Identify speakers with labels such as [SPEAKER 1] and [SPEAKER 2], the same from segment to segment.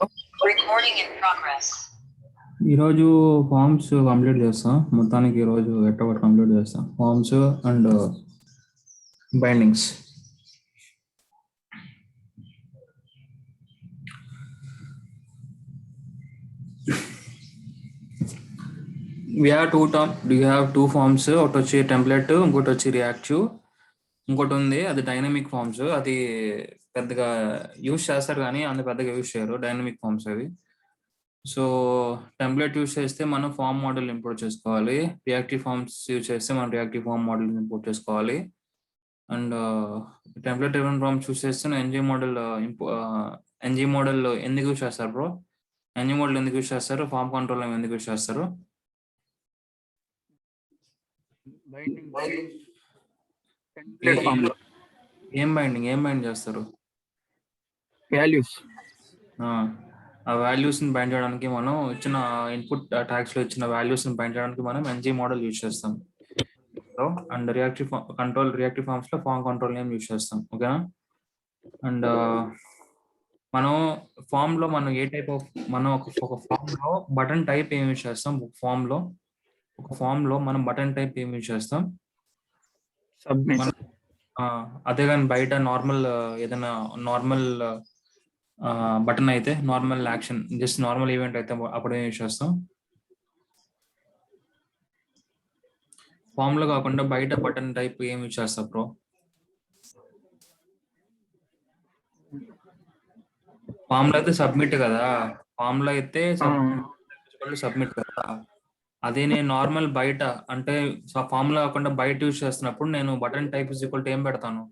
[SPEAKER 1] Recording in progress.
[SPEAKER 2] ఈరోజు forms complete చేస్తాం. మొత్తానికి ఈరోజు ఎట్టబడి కంప్లీట్ చేస్తాం forms and bindings. We have two forms. ఒకటి వచ్చి టెంప్లెట్, ఇంకోటి వచ్చి రియాక్టివ్, ఇంకోటి ఉంది అది డైనమిక్ ఫార్మ్స్. అది పెద్దగా యూజ్ చేస్తారు కానీ అంత పెద్దగా యూజ్ చేయరు డైనమిక్ ఫార్మ్స్ అవి. సో టెంప్లెట్ యూజ్ చేస్తే మనం ఫార్మ్ మోడల్ ఇంపోర్ట్ చేసుకోవాలి. రియాక్టివ్ ఫార్మ్స్ యూజ్ చేస్తే మనం రియాక్టివ్ ఫార్మ్ మోడల్ ఇంపోర్ట్ చేసుకోవాలి. And template driven forms use చేస్తే ఎన్జీ మోడల్ ఎందుకు యూజ్ చేస్తారు బ్రో? ఎన్జీ మోడల్ ఎందుకు యూజ్ చేస్తారు? ఫార్మ్ కంట్రోల్ ఎందుకు యూజ్ చేస్తారు? ఏం బైండ్ చేస్తారు?
[SPEAKER 3] వాల్యూస్.
[SPEAKER 2] ఆ వాల్యూస్ ని బైండ్ చేయడానికి మనం ఇచ్చిన ఇన్పుట్ ట్యాగ్స్ లో ఇచ్చిన వాల్యూస్ ని బైండ్ చేయడానికి మనం ఎన్జీ మోడల్ యూజ్ చేస్తాం. అండ్ రియాక్టివ్ ఫార్మ్స్ లో ఫార్మ్ కంట్రోల్ నేమ్ యూజ్ చేస్తాం. ఓకేనా? అండ్ మనం ఫామ్ లో మనం ఏ టైప్ ఆఫ్ ఒక ఫామ్ లో బటన్ టైప్ ఏం యూజ్ చేస్తాం? ఒక ఫామ్ లో మనం బటన్ టైప్ ఏం యూజ్ చేస్తాం?
[SPEAKER 3] సబ్మిట్.
[SPEAKER 2] అదే కానీ బయట నార్మల్ ఏదైనా నార్మల్ బటన్ అయితే, normal action, just normal event అయితే అప్పుడు ఏం యూజ్ చేస్తాం? ఫామ్ లో కాకుండా బయట బటన్ టైప్ ఏం యూజ్ చేస్తాం బ్రో? ఫామ్ లో అయితే సబ్మిట్ కదా. ఫామ్ లో అయితే సబ్మిట్ కదా. అదే నేను నార్మల్ బయట అంటే ఫామ్ లో కాకుండా బయట యూజ్ చేస్తున్నప్పుడు నేను బటన్ టైప్ ఏం పెడతాను?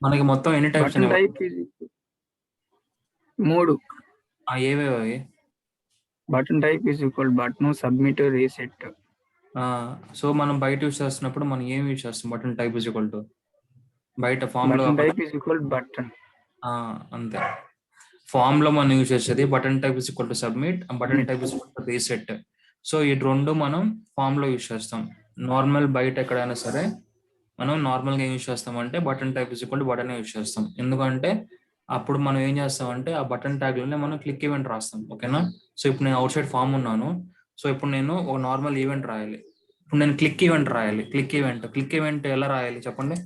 [SPEAKER 2] మనకి మొత్తం ఎన్ని టైప్స్?
[SPEAKER 3] 3.
[SPEAKER 2] ఏవేవి అవి?
[SPEAKER 3] Button type is equal button, submit, reset.
[SPEAKER 2] So మనం బయట యూజ్ చేస్తున్నప్పుడు మనం ఏం యూజ్ చేస్తాం? Button type is equal to బయట ఫామ్ లో
[SPEAKER 3] టైప్ ఈజ్ ఈక్వల్ బటన్.
[SPEAKER 2] అంతే. ఫామ్ లో మనం యూజ్ చేసేది button type is equal to submit, button type is equal to reset. So ఈ రెండు మనం ఫామ్ లో యూజ్ చేస్తాం. నార్మల్ బయట ఎక్కడైనా సరే మనం నార్మల్ గా ఏం యూజ్ చేస్తాం అంటే button type is equal to button use చేస్తాం. ఎందుకంటే అప్పుడు మనం ఏం చేస్తామంటే ఆ బటన్ ట్యాగ్ లోనే మనం క్లిక్ ఈవెంట్ రాస్తాం. ఓకేనా? సో ఇప్పుడు నేను అవుట్ సైడ్ ఫామ్ ఉన్నాను. సో ఇప్పుడు నేను ఒక నార్మల్ ఈవెంట్ రాయాలి. ఇప్పుడు నేను క్లిక్ ఈవెంట్ రాయాలి. క్లిక్ ఈవెంట్ ఎలా రాయాలి చెప్పండి?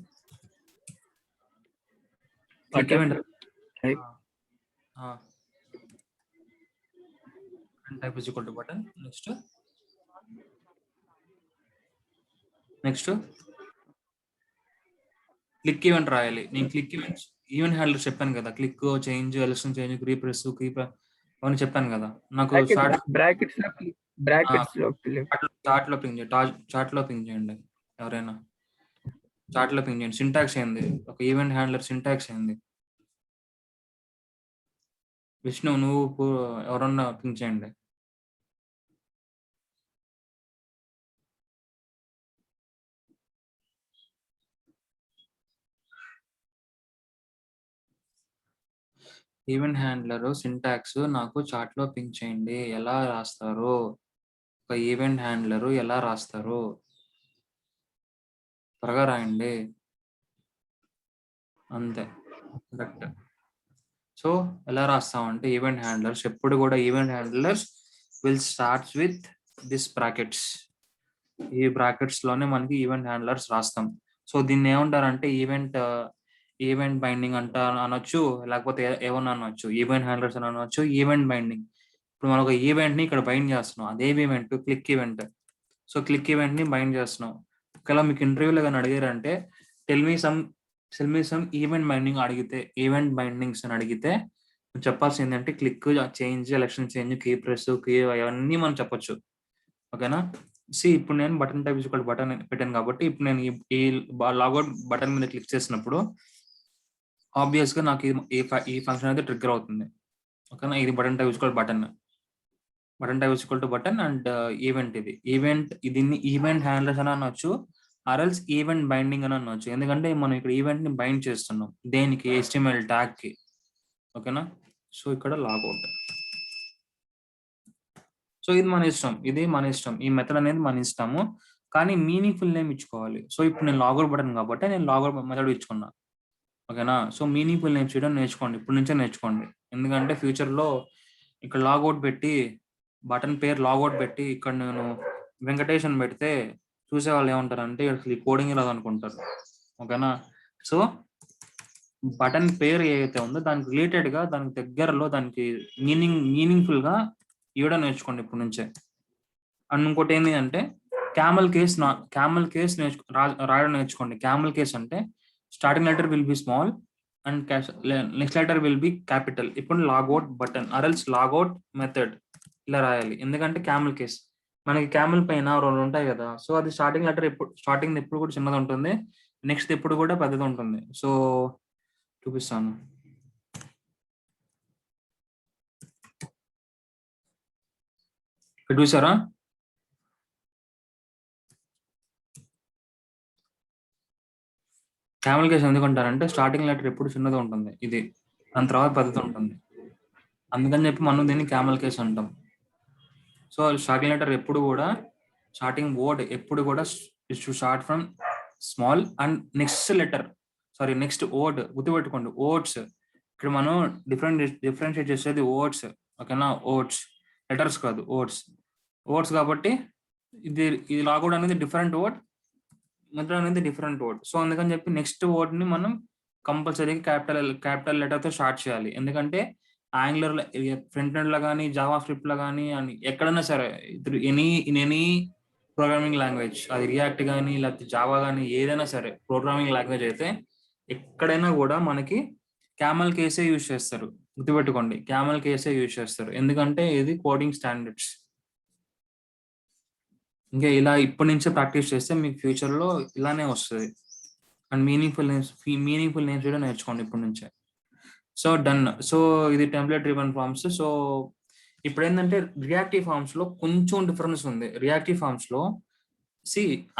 [SPEAKER 2] Click event type is equal to button. Next click event రాయాలి. నేను క్లిక్ ఈవెంట్ హ్యాండిల్ చెప్పాను కదా. Click, change, election change, press, keep అవన్నీ చెప్పాను కదా. నాకు చార్ట్ లో పింగ్ చేయండి. ఎవరైనా చార్ట్ లో పింగ్ చేయండి. సింటాక్స్ ఏంది? ఒక ఈవెంట్ హ్యాండ్లర్ సింటాక్స్ ఏంది? విష్ణు, నువ్వు ఎవరన్నా పింగ్ చేయండి. ఈవెంట్ హ్యాండ్లర్ సింటాక్స్ నాకు చార్ట్ లో పింగ్ చేయండి. ఎలా రాస్తారు? ఒక ఈవెంట్ హ్యాండ్లర్ ఎలా రాస్తారు? త్వరగా రాయండి. అంతే, కరెక్ట్. సో ఎలా రాస్తామంటే ఈవెంట్ హ్యాండ్లర్స్ ఎప్పుడు కూడా event handlers will starts with this brackets. ఈ బ్రాకెట్స్ లోనే మనకి ఈవెంట్ హ్యాండ్లర్స్ రాస్తాం. సో దీన్ని ఏమంటారంటే ఈవెంట్ బైండింగ్ అనొచ్చు, లేకపోతే ఏమన్నా అనొచ్చు. ఈవెంట్ హ్యాండ్లర్స్ అని అనొచ్చు, ఈవెంట్ బైండింగ్. ఇప్పుడు మనం ఒక ఈవెంట్ ని ఇక్కడ బైండ్ చేస్తున్నాం. అదే event click event. So click event ని బైండ్ చేస్తున్నాం. ఒకవేళ మీకు ఇంటర్వ్యూలో కానీ అడిగారంటే tell me some event binding అడిగితే, ఈవెంట్ బైండింగ్స్ అని అడిగితే చెప్పాల్సింది అంటే click, change, election change, key press, key అవన్నీ మనం చెప్పొచ్చు. ఓకేనా? ఇప్పుడు నేను బటన్ టైప్ ఈజ్ బటన్ పెట్టాను కాబట్టి ఇప్పుడు నేను ఈ లాగౌట్ బటన్ మీద క్లిక్ చేసినప్పుడు ఆబ్వియస్ గా నాకు ఈ ఫంక్షన్ అయితే ట్రిగ్గర్ అవుతుంది. ఓకేనా? ఇది button type is button type is button and event. దీన్ని ఈవెంట్ హ్యాండ్లర్స్ అని అనొచ్చు, ఆర్ఎల్స్ ఈవెంట్ బైండింగ్ అని అనొచ్చు. ఎందుకంటే మనం ఇక్కడ ఈవెంట్ ని బైండ్ చేస్తున్నాం. దేనికి? HTML ట్యాగ్ కి. ఓకేనా? సో ఇక్కడ లాగౌట్. సో ఇది మన ఇష్టం. ఈ మెథడ్ అనేది మన ఇష్టము, కానీ మీనింగ్ఫుల్ నేమ్ ఇచ్చుకోవాలి. సో ఇప్పుడు నేను లాగౌట్ బటన్ కాబట్టి నేను లాగౌట్ మెథడ్ ఇచ్చుకున్నా. ఓకేనా? సో మీనింగ్ఫుల్ నేమ్స్ చేయడం నేర్చుకోండి, ఇప్పటి నుంచే నేర్చుకోండి. ఎందుకంటే ఫ్యూచర్లో ఇక్కడ లాగౌట్ పెట్టి బటన్ పేరు లాగౌట్ పెట్టి ఇక్కడ నేను వెంకటేష్ అని పెడితే చూసే వాళ్ళు ఏమంటారంటే అసలు ఈ కోడింగ్ రాదు అనుకుంటారు. ఓకేనా? సో బటన్ పేరు ఏదైతే ఉందో దానికి రిలేటెడ్ గా దానికి దగ్గరలో దానికి మీనింగ్ఫుల్ గా ఇవ్వడం నేర్చుకోండి ఇప్పటి నుంచే. అండ్ ఇంకోటి ఏంటి అంటే క్యామల్ కేస్ రాయడం నేర్చుకోండి. క్యామల్ కేస్ అంటే starting letter will be small and next letter will be capital. ఇప్పుడు లాగౌట్ బటన్ అరల్స్ లాగౌట్ మెథడ్ ఇలా రాయాలి. ఎందుకంటే క్యామల్ కేస్ మనకి క్యామల్ పైన 2 ఉంటాయి కదా. సో అది స్టార్టింగ్ ఎప్పుడు కూడా చిన్నది ఉంటుంది, నెక్స్ట్ ఎప్పుడు కూడా పెద్దది ఉంటుంది. సో చూపిస్తాను. ఇక్కడ చూసారా? క్యామల్ కేస్ ఎందుకంటారంటే స్టార్టింగ్ లెటర్ ఎప్పుడు చిన్నది ఉంటుంది, ఇది దాని తర్వాత పెద్దది ఉంటుంది. అందుకని చెప్పి మనం దీన్ని క్యామల్ కేస్ అంటాం. సో స్టార్టింగ్ లెటర్ ఎప్పుడు కూడా స్టార్టింగ్ వర్డ్ ఎప్పుడు కూడా start from small and next word గుర్తుపెట్టుకోండి. ఓట్స్ ఇక్కడ మనం డిఫరెన్షియేట్ చేసేది ఓట్స్. ఓకేనా? ఓట్స్ లెటర్స్ కాదు, ఓట్స్ కాబట్టి ఇది లాగౌట్ అనేది డిఫరెంట్ వర్డ్, మెథడ్ అనేది డిఫరెంట్ వర్డ్. సో అందుకని చెప్పి నెక్స్ట్ వర్డ్ ని మనం కంపల్సరీగా క్యాపిటల్ లెటర్ తో స్టార్ట్ చేయాలి. ఎందుకంటే యాంగులర్ ఫ్రంట్ ఎండ్ లో కానీ జావా స్క్రిప్ట్ లో కానీ అని ఎక్కడైనా సరే ఎనీ ప్రోగ్రామింగ్ లాంగ్వేజ్, అది రియాక్ట్ కానీ లేకపోతే జావా కానీ ఏదైనా సరే ప్రోగ్రామింగ్ లాంగ్వేజ్ అయితే ఎక్కడైనా కూడా మనకి క్యామల్ కేసే యూజ్ చేస్తారు. గుర్తుపెట్టుకోండి, క్యామల్ కేసే యూజ్ చేస్తారు. ఎందుకంటే ఇది కోడింగ్ స్టాండర్డ్స్. ఇంకా ఇలా ఇప్పటి నుంచే ప్రాక్టీస్ చేస్తే మీకు ఫ్యూచర్ లో ఇలానే వస్తుంది. అండ్ మీనింగ్ఫుల్ నేమ్స్ కూడా నేర్చుకోండి ఇప్పటి నుంచే. So done. సో ఇది టెంప్లెట్ డ్రివెన్ ఫార్మ్స్. సో ఇప్పుడు ఏంటంటే రియాక్టివ్ ఫార్మ్స్ లో కొంచెం డిఫరెన్స్ ఉంది. రియాక్టివ్ ఫార్మ్స్ లో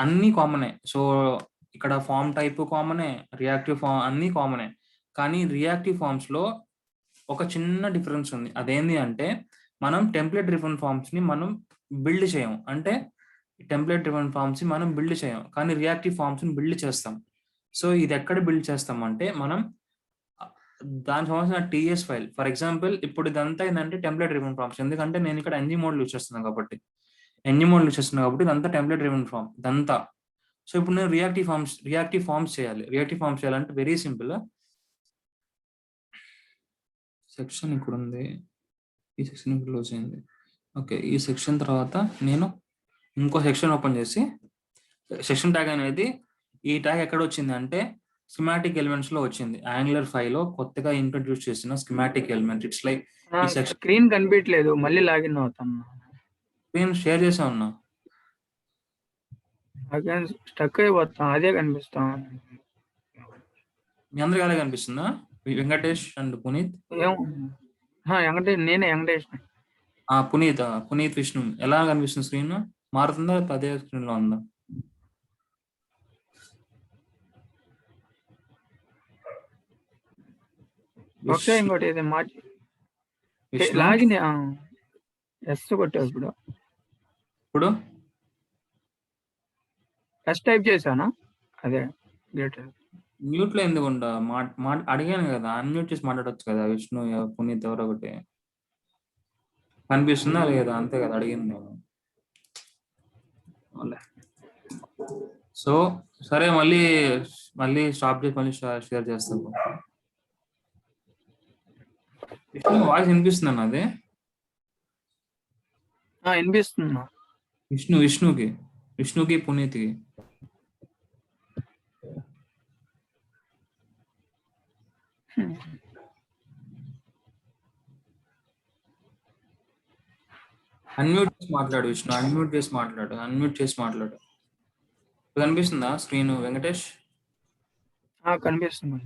[SPEAKER 2] అన్ని కామనే. సో ఇక్కడ ఫార్మ్ టైప్ కామనే, రియాక్టివ్ ఫార్మ్ అన్ని కామనే. కానీ రియాక్టివ్ ఫార్మ్స్ లో ఒక చిన్న డిఫరెన్స్ ఉంది. అదేంటి అంటే మనం టెంప్లెట్ డ్రివెన్ ఫార్మ్స్ ని మనం బిల్డ్ చేయం. అంటే టెంప్లెట్ డ్రివెన్ ఫార్మ్స్ ని మనం బిల్డ్ చేయం, కానీ రియాక్టివ్ ఫార్మ్స్ ని బిల్డ్ చేస్తాం. సో ఇది ఎక్కడ బిల్డ్ చేస్తాం అంటే మనం దానికి సంబంధించిన టీఎస్ ఫైల్. ఫర్ ఎగ్జాంపుల్ ఇప్పుడు ఇదంతా ఏంటంటే టెంప్లెట్ డ్రివెన్ ఫార్మ్స్. ఎందుకంటే నేను ఇక్కడ ఎన్జీ మోడ్ యూజ్ చేస్తున్నాను కాబట్టి ఇదంతా టెంప్లెట్ డ్రివెన్ ఫార్మ్ ఇదంతా. సో ఇప్పుడు నేను రియాక్టివ్ ఫార్మ్స్ చేయాలి. రియాక్టివ్ ఫార్మ్స్ చేయాలంటే వెరీ సింపుల్. సెక్షన్ ఇక్కడ ఉంది, ఈ సెక్షన్ క్లోజ్ అయింది. ఓకే, ఈ సెక్షన్ తర్వాత నేను ఇంకో సెక్షన్ ఓపెన్ చేసి సెక్షన్ ట్యాగ్ అనేది ఈ ట్యాగ్ ఎక్కడ వచ్చింది అంటే స్కీమాటిక్ ఎలిమెంట్స్ లో వచ్చింది. యాంగులర్ 5 లో కొత్తగా ఇంట్రొడ్యూస్ చేసిన స్కీమాటిక్ ఎలిమెంట్. ఇట్స్ లైక్ ఈ సెక్షన్
[SPEAKER 3] స్క్రీన్ కనిపించలేదు, మళ్ళీ లాగిన్ అవుతాను.
[SPEAKER 2] స్క్రీన్ షేర్ చేసా ఉన్నా,
[SPEAKER 3] స్టక్ అయిపోతాం, అదే కనిపిస్తాం.
[SPEAKER 2] మీ అందరికి అలాగే కనిపిస్తుందా? వెంకటేష్ అండ్ పునీత్.
[SPEAKER 3] వెంకటేష్
[SPEAKER 2] పునీత్ విష్ణు ఎలా కనిపిస్తుంది? స్క్రీన్ మారుతుందా అదే స్క్రీన్ లో ఉందా?
[SPEAKER 3] ఒకసారి ఇంకోటి ఏదో లాగిన్ ఎస్ కొట్టావు.
[SPEAKER 2] ఇప్పుడు
[SPEAKER 3] ఎస్ టైప్ చేశానా? అదే
[SPEAKER 2] మ్యూట్ లో ఎందుకు అడిగాను కదా, అన్మ్యూట్ చేసి మాట్లాడొచ్చు కదా. విష్ణు పునీత్ ఎవరో ఒకటి కనిపిస్తుందా లేదా, అంతే కదా అడిగింది నేను. సో సరే, మళ్ళీ స్టాప్ చేసి మళ్ళీ షేర్ చేస్తాను. విష్ణు వాయిస్ వినిపిస్తుంది అన్నది?
[SPEAKER 3] వినిపిస్తున్నా.
[SPEAKER 2] విష్ణుకి పునీత్కి అన్మ్యూట్ చేసి మాట్లాడు. విష్ణు అన్మ్యూట్ చేసి మాట్లాడు. కనిపిస్తుందా స్క్రీన్ వెంకటేష్?
[SPEAKER 3] కనిపిస్తుంది.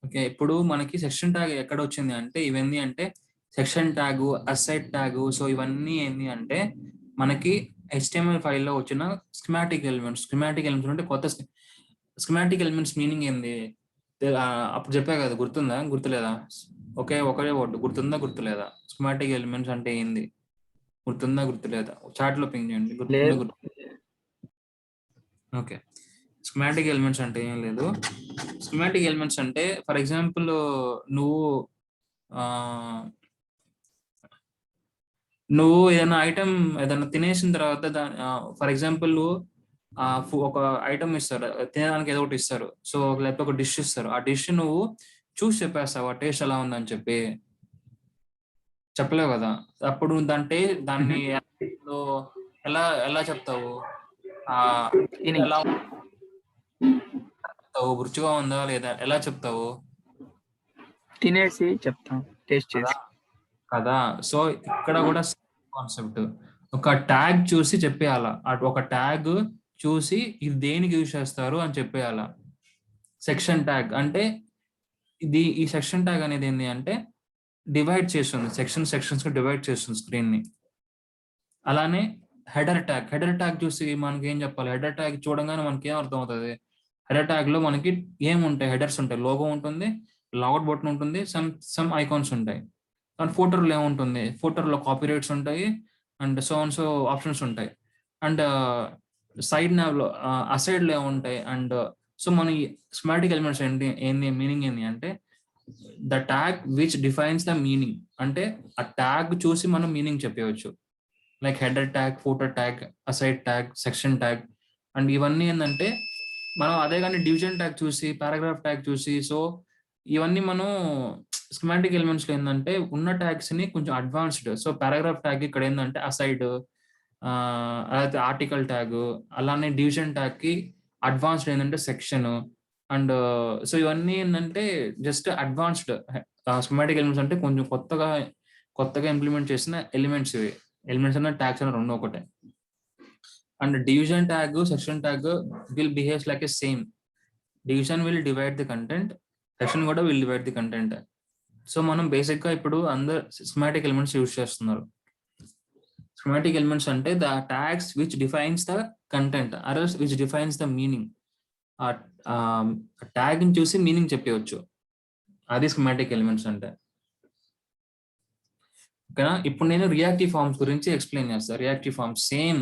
[SPEAKER 2] ఓకే, ఇప్పుడు మనకి సెక్షన్ ట్యాగ్ ఎక్కడ వచ్చింది అంటే ఇవన్నీ అంటే సెక్షన్ ట్యాగ్, అసైట్ ట్యాగ్. సో ఇవన్నీ ఏంటి అంటే మనకి HTML ఫైల్లో వచ్చిన స్కీమాటిక్ ఎలిమెంట్స్ అంటే కొత్త స్కీమాటిక్ ఎలిమెంట్స్ మీనింగ్ ఏంది అప్పుడు చెప్పా కదా, గుర్తుందా గుర్తులేదా? ఒకే వర్డ్ గుర్తుందా గుర్తులేదా? స్కీమాటిక్ ఎలిమెంట్స్ అంటే ఏంది? గుర్తుందా గుర్తులేదా? చాట్ లో పింగ్ చేయండి.
[SPEAKER 3] లేదు.
[SPEAKER 2] ఓకే. స్కీమాటిక్ ఎలిమెంట్స్ అంటే ఏం లేదు. స్కీమాటిక్ ఎలిమెంట్స్ అంటే ఫర్ ఎగ్జాంపుల్ నువ్వు నువ్వు ఏదైనా ఐటమ్ ఏదైనా తినేసిన తర్వాత ఫర్ ఎగ్జాంపుల్ ఒక ఐటమ్ ఇస్తారు, తినడానికి ఏదో ఒకటి ఇస్తారు. సో లేకపోతే ఒక డిష్ ఇస్తారు. ఆ డిష్ నువ్వు చూసి చెప్పేస్తావు ఆ టేస్ట్ ఎలా ఉందని చెప్పి. చెప్పలేవు కదా. అప్పుడు దాన్ని నువ్వు ఎలా ఎలా చెప్తావు? ఎలా చెప్తావు? రుచిగా ఉందా లేదా ఎలా చెప్తావు?
[SPEAKER 3] తినేసి చెప్తాం, టేస్ట్ చేసి
[SPEAKER 2] కదా. సో ఇక్కడ కూడా కాన్సెప్ట్ ఒక ట్యాగ్ చూసి చెప్పేయాల. ఒక ట్యాగ్ చూసి ఇది దేనికి యూజ్ చేస్తారు అని చెప్పేయాల. సెక్షన్ ట్యాగ్ అంటే ఈ సెక్షన్ ట్యాగ్ అనేది ఏంటి అంటే డివైడ్ చేస్తుంది, సెక్షన్స్ గా డివైడ్ చేస్తుంది స్క్రీన్ ని. అలానే హెడర్ ట్యాగ్ చూసి మనకి ఏం చెప్పాలి? హెడర్ ట్యాగ్ చూడగానే మనకి ఏం అర్థం అవుతుంది? హెడర్ ట్యాగ్ లో మనకి ఏముంటాయి? హెడర్స్ ఉంటాయి, లోగో ఉంటుంది, లాగౌట్ బటన్ ఉంటుంది, సమ్ ఐకాన్స్ ఉంటాయి. అండ్ ఫోటోలో ఏముంటుంది? ఫోటోలో కాపీ రైట్స్ ఉంటాయి అండ్ సో ఆప్షన్స్ ఉంటాయి. అండ్ సైడ్ నావ్ లో అసైడ్ లో ఏముంటాయి? అండ్ సో మన స్కీమాటిక్ ఎలిమెంట్స్ ఏంటి మీనింగ్ ఏంటి అంటే the tag which defines the meaning. అంటే ఆ ట్యాగ్ చూసి మనం మీనింగ్ చెప్పవచ్చు. Like header tag, photo tag, aside tag, section tag. And ఇవన్నీ ఏంటంటే మనం అదే కానీ డివిజన్ ట్యాగ్ చూసి, పారాగ్రాఫ్ ట్యాగ్ చూసి, సో ఇవన్నీ మనం స్కీమాటిక్ ఎలిమెంట్స్ లో ఏంటంటే ఉన్న ట్యాగ్స్ ని కొంచెం అడ్వాన్స్డ్. సో పారాగ్రాఫ్ ట్యాగ్ ఇక్కడ ఏంటంటే అసైడ్, అలాగే ఆర్టికల్ ట్యాగ్, అలానే డివిజన్ ట్యాగ్ కి అడ్వాన్స్డ్ ఏంటంటే సెక్షన్. అండ్ సో ఇవన్నీ ఏంటంటే జస్ట్ అడ్వాన్స్డ్ స్కీమాటిక్ ఎలిమెంట్స్ అంటే కొంచెం కొత్తగా ఇంప్లిమెంట్ చేసిన ఎలిమెంట్స్ ఇవి. ఎలిమెంట్స్ అన్న ట్యాగ్స్ అన్న రెండు ఒకటే. And division tag, section tag will behaves like a same. Division will divide the content, section కూడా will divide the content. So మనం బేసిక్ గా ఇప్పుడు అందరు స్కీమాటిక్ ఎలిమెంట్స్ యూజ్ చేస్తున్నారు. స్కీమాటిక్ ఎలిమెంట్స్ అంటే the tags which defines the content or which defines the meaning. Tag ని చూసి meaning చెప్పవచ్చు. అది స్కీమాటిక్ ఎలిమెంట్స్ అంటే. ఓకేనా? ఇప్పుడు నేను రియాక్టివ్ ఫార్మ్స్ గురించి ఎక్స్ప్లెయిన్ చేస్తాను. రియాక్టివ్ ఫార్మ్స్ సేమ్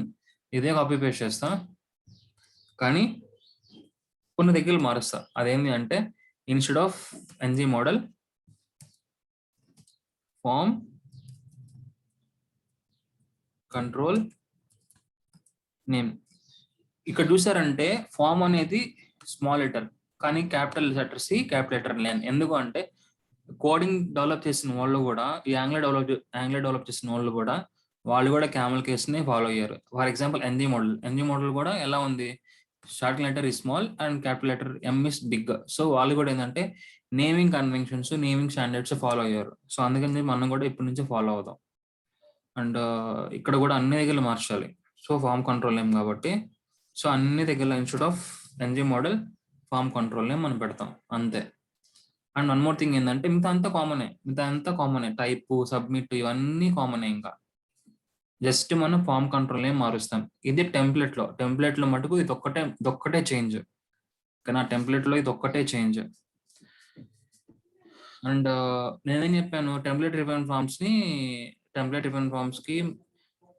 [SPEAKER 2] ఇదే కాపీ పేస్ట్ చేస్తా, కానీ కొన్ని దగ్గర మారుస్తా. అదేంటి అంటే instead of NG model form control name. ఇక్కడ చూసారంటే ఫార్మ్ అనేది స్మాల్ లెటర్, కానీ capital letter C, capital letter N. ఎందుకు అంటే కోడింగ్ డెవలప్ చేసిన వాళ్ళు కూడా, ఈ యాంగ్లర్ డెవలప్ చేసిన వాళ్ళు కూడా, వాళ్ళు కూడా క్యామెల్ కేస్ ని ఫాలో అయ్యారు. ఫర్ ఎగ్జాంపుల్ ఎన్జీ మోడల్ కూడా ఎలా ఉంది? స్టార్టింగ్ లెటర్ ఈ small and capital letter M is big. So వాళ్ళు కూడా ఏంటంటే naming conventions, naming standards follow అయ్యారు. సో అందుకని మనం కూడా ఇప్పటి నుంచి ఫాలో అవుదాం. అండ్ ఇక్కడ కూడా అన్ని దగ్గర మార్చాలి. సో ఫార్మ్ కంట్రోల్ నేమ్ కాబట్టి, సో అన్ని దగ్గర instead of NG model form control name మనం పెడతాం అంతే. అండ్ వన్ మోర్ థింగ్ ఏంటంటే మిగతా అంతా కామనే. టైప్, సబ్మిట్ ఇవన్నీ కామనే. ఇంకా జస్ట్ మనం ఫార్మ్ కంట్రోల్ నేమ్ మారుస్తాం. ఇది టెంప్లెట్ లో మటుకు ఇదొక్కటే చేంజ్. కానీ టెంప్లెట్ లో ఇదొక్కటే చేంజ్. అండ్ నేనేం చెప్పాను? టెంప్లెట్ రిఫరెన్స్ ఫార్మ్స్ కి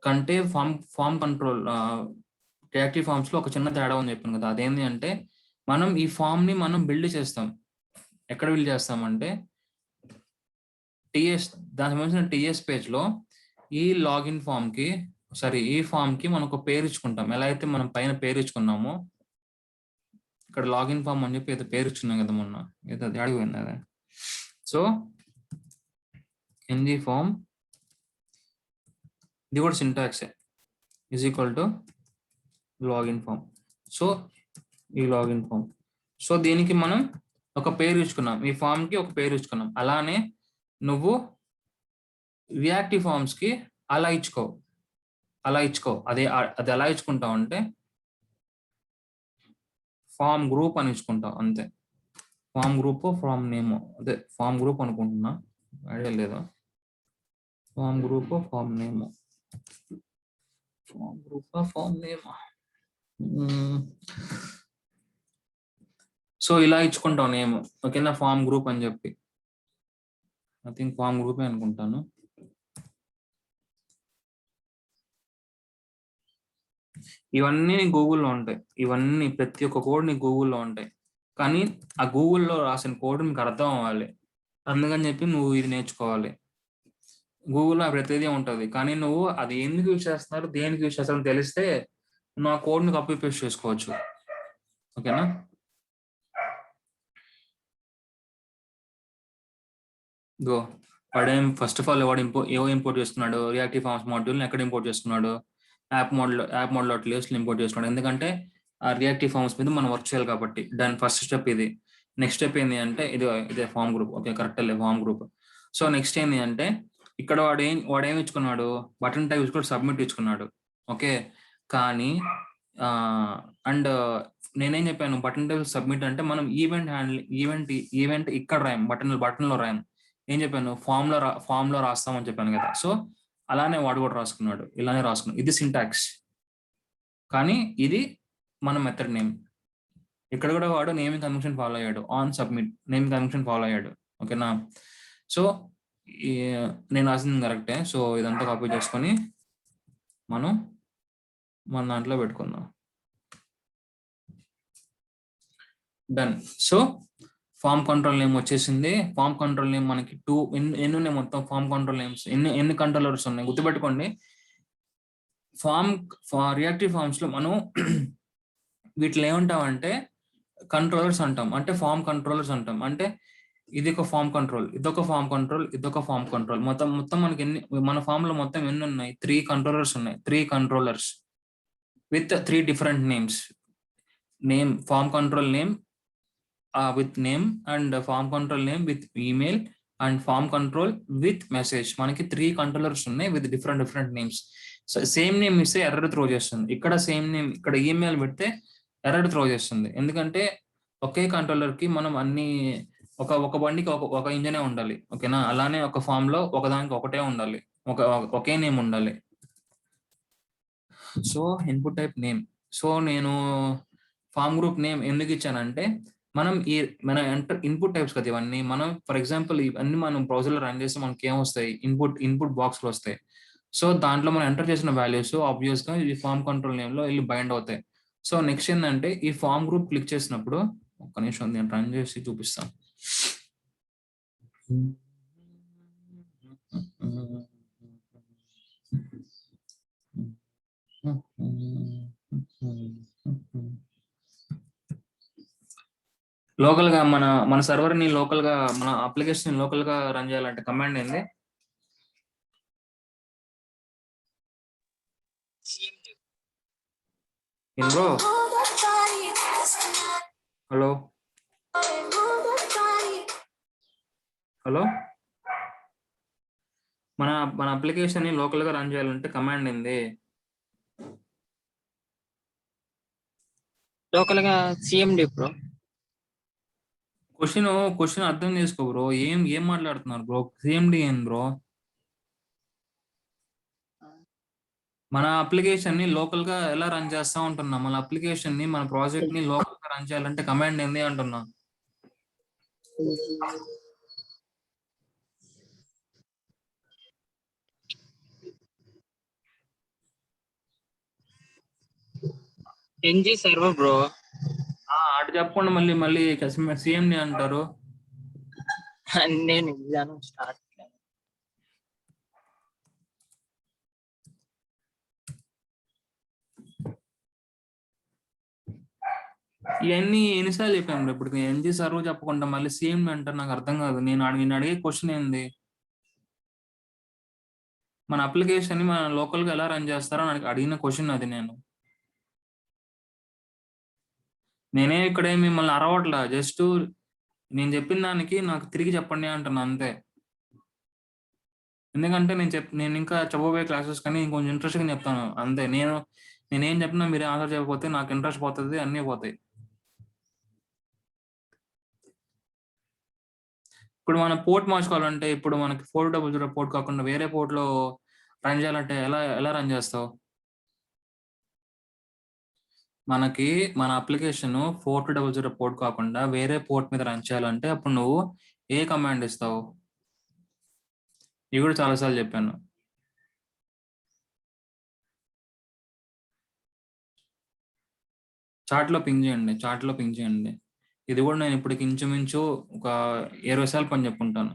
[SPEAKER 2] కంటే ఫార్మ్ కంట్రోల్ రియాక్టివ్ ఫార్మ్స్ లో ఒక చిన్న తేడా ఉంది చెప్పాను కదా. అదేంటి అంటే మనం ఈ ఫామ్ ని మనం బిల్డ్ చేస్తాం. ఎక్కడ బిల్డ్ చేస్తామంటే దానికి సంబంధించిన టీఎస్ పేజ్ లో ఈ లాగిన్ ఫామ్ కి ఈ ఫామ్ కి మనం ఒక పేరు ఇచ్చుకుంటాం. ఎలా అయితే మనం పైన పేరు ఇచ్చుకున్నామో ఇక్కడ లాగిన్ ఫామ్ అని చెప్పి ఏదో పేరు ఇచ్చుకున్నాం కదా మొన్న, ఏదో అది అడిగిపోయింది అదే. సో ఎన్జీ ఫామ్ ఇది కూడా syntax is equal to login form. So ఈ లాగిన్ ఫామ్, సో దీనికి మనం ఒక పేరు ఇచ్చుకున్నాం, ఈ ఫామ్ కి ఒక పేరు ఇచ్చుకున్నాం. అలానే నువ్వు రియాక్టివ్ ఫార్మ్స్ కి అలా ఇచ్చుకో. అది ఎలా ఇచ్చుకుంటావు అంటే ఫామ్ గ్రూప్ అని ఇచ్చుకుంటావు అంతే. ఫామ్ గ్రూప్, ఫామ్ నేమ్, అదే ఫామ్ గ్రూప్ అనుకుంటున్నా, ఐడియా లేదా? Form group, form name, so ఇలా ఇచ్చుకుంటావు నేమ్. ఓకేనా? ఫామ్ గ్రూప్ అని చెప్పి, ఐ థింక్ ఫామ్ గ్రూపే అనుకుంటాను. ఇవన్నీ గూగుల్లో ఉంటాయి. ఇవన్నీ ప్రతి ఒక్క కోడ్ నీకు గూగుల్లో ఉంటాయి. కానీ ఆ గూగుల్లో రాసిన కోడ్ మీకు అర్థం అవ్వాలి. అందుకని చెప్పి నువ్వు ఇది నేర్చుకోవాలి. గూగుల్లో ప్రతిదీ ఉంటుంది. కానీ నువ్వు అది ఎందుకు యూజ్ చేస్తున్నారు, దేనికి యూజ్ చేస్తారని తెలిస్తే నువ్వు ఆ కోడ్ని కాపీ పేస్ట్ చేసుకోవచ్చు. ఓకేనా? గో వాడేం ఫస్ట్ ఆఫ్ ఆల్ ఏవో ఇంపోర్ట్ చేసుకున్నాడు, రియాక్టివ్ ఫార్మ్స్ మాడ్యూల్ని ఎక్కడ ఇంపోర్ట్ చేసుకున్నాడు, యాప్ మోడ్లో లిస్ట్లు ఇంపోర్ట్ చేసుకున్నాడు. ఎందుకంటే ఆ రియాక్టివ్ ఫార్మ్స్ మీద మనం వర్క్ చేయాలి కాబట్టి. దాని ఫస్ట్ స్టెప్ ఇది. నెక్స్ట్ స్టెప్ ఏంటి అంటే ఇదే form group. Okay, correct form group. So next ఏంటి అంటే ఇక్కడ వాడేం ఇచ్చుకున్నాడు, బటన్ టైప్ ఇచ్చుకున్నాడు, సబ్మిట్ ఇచ్చుకున్నాడు. ఓకే, కానీ అండ్ నేనేం చెప్పాను, బటన్ టైప్ సబ్మిట్ అంటే మనం ఈవెంట్ ఇక్కడ రాయం, బటన్లో రాయం. ఏం చెప్పాను, ఫామ్ లో రాస్తామని చెప్పాను కదా. సో అలానే వాడు కూడా రాసుకున్నాడు, ఇలానే రాసుకున్నాడు. ఇది సింటాక్స్, కానీ ఇది మన మెథడ్ నేమ్. ఇక్కడ కూడా వాడు నేమింగ్ కన్వెన్షన్ ఫాలో అయ్యాడు, on submit naming convention follow అయ్యాడు. ఓకేనా? సో నేను రాసింది కరెక్టే. సో ఇదంతా కాపీ చేసుకొని మనం మన దాంట్లో పెట్టుకుందాం. Done. So form control name వచ్చేసింది. ఫామ్ కంట్రోల్ నేమ్ మనకి ఎన్ని ఉన్నాయి మొత్తం ఫామ్ కంట్రోల్ నేమ్స్, ఎన్ని కంట్రోలర్స్ ఉన్నాయి గుర్తుపెట్టుకోండి. రియాక్టివ్ ఫార్మ్స్ లో మనం వీటిలో ఏమంటామంటే కంట్రోలర్స్ అంటాం, అంటే ఫామ్ కంట్రోలర్స్ అంటాం. అంటే ఇది ఒక ఫామ్ కంట్రోల్, ఇదొక ఫామ్ కంట్రోల్, ఇదొక ఫామ్ కంట్రోల్. మొత్తం మనకి మన ఫామ్ లో మొత్తం ఎన్ని ఉన్నాయి? 3 కంట్రోలర్స్ ఉన్నాయి. 3 controllers with 3 different names. Form control name with name, and form control name with email, and form control with message. మనకి 3 కంట్రోలర్స్ ఉన్నాయి with different names. So same name ఇస్తే ఎర్రర్ త్రో చేస్తుంది. ఇక్కడ సేమ్ నేమ్, ఇక్కడ email పెడితే error throw చేస్తుంది. ఎందుకంటే ఒకే controller కి మనం అన్ని ఒక బండికి ఒక ఇంజనే ఉండాలి. ఓకేనా? అలానే ఒక ఫామ్ లో ఒకదానికి ఒకటే ఉండాలి, ఒకే నేమ్ ఉండాలి. So input type name. So నేను ఫామ్ గ్రూప్ నేమ్ ఎందుకు ఇచ్చానంటే మన ఇన్పుట్ టైప్స్ కదా ఇవన్నీ. మనం ఫర్ ఎగ్జాంపుల్ ఇవన్నీ మనం బ్రౌజర్లో రన్ చేస్తే మనకి ఏమొస్తాయి, ఇన్పుట్ బాక్స్లో వస్తాయి. సో దాంట్లో మనం ఎంటర్ చేసిన వాల్యూస్ ఆబ్వియస్ గా ఈ ఫామ్ కంట్రోల్ నేమ్ లో వెళ్ళి బైండ్ అవుతాయి. సో నెక్స్ట్ ఏంటంటే ఈ ఫామ్ గ్రూప్ క్లిక్ చేసినప్పుడు, ఒక్క నిమిషం నేను రన్ చేసి చూపిస్తాను. లోకల్ గా మన సర్వర్ ని లోకల్ గా, మన అప్లికేషన్ లోకల్ గా రన్ చేయాలంటే కమాండ్ ఏంది? బ్రో హలో మన అప్లికేషన్ ని లోకల్ గా రన్ చేయాలంటే కమాండ్ ఏంది?
[SPEAKER 4] లోకల్ గా సిఎండి బ్రో.
[SPEAKER 2] క్వశ్చన్ అర్థం చేసుకో బ్రో. ఏం మాట్లాడుతున్నారు బ్రో? సిఎండి ఏం బ్రో? మన అప్లికేషన్ ని లోకల్ గా ఎలా రన్ చేస్తా ఉంటున్నా? మన అప్లికేషన్ ని, మన ప్రాజెక్ట్ ని లోకల్ గా రన్ చేయాలంటే కమాండ్ ఏంది అంటున్నా?
[SPEAKER 4] NG server bro.
[SPEAKER 2] అటు చెప్పకుండా మళ్ళీ సిఎండి అంటారు.
[SPEAKER 4] నేను ఎగ్జామ్ స్టార్ట్.
[SPEAKER 2] ఇవన్నీ ఎన్నిసార్లు చెప్పాను ఇప్పుడు? ఎన్జి సర్వర్ చెప్పకుండా మళ్ళీ సిఎండి అంటారు, నాకు అర్థం కాదు. నేను అడిగే క్వశ్చన్ ఏంది? మన అప్లికేషన్ ని మన లోకల్ గా ఎలా రన్ చేస్తారో నాకు అడిగిన క్వశ్చన్ అది. నేనే ఇక్కడే మిమ్మల్ని అరవట్లా, జస్ట్ నేను చెప్పిన దానికి నాకు తిరిగి చెప్పండి అంటున్నా అంతే. ఎందుకంటే నేను ఇంకా చెప్పబోయే క్లాసెస్ కానీ ఇంకొంచెం ఇంట్రెస్ట్గా చెప్తాను అంతే. నేనేం చెప్పినా మీరు ఆన్సర్ చెప్పకపోతే నాకు ఇంట్రెస్ట్ పోతుంది, అన్నీ పోతాయి. ఇప్పుడు మనం పోర్ట్ మార్చుకోవాలంటే, ఇప్పుడు మనకి 400 పోర్ట్ కాకుండా వేరే పోర్ట్ లో రన్ చేయాలంటే ఎలా రన్ చేస్తావు? మనకి మన అప్లికేషన్ 4200 పోర్ట్ కాకుండా వేరే పోర్ట్ మీద రన్ చేయాలంటే అప్పుడు నువ్వు ఏ కమాండ్ ఇస్తావు? ఇవి కూడా చాలాసార్లు చెప్పాను. చాట్లో పింగ్ చేయండి. ఇది కూడా నేను ఇప్పుడు ఇంచుమించు ఒక 20 సార్లు పని చెప్పుకుంటాను.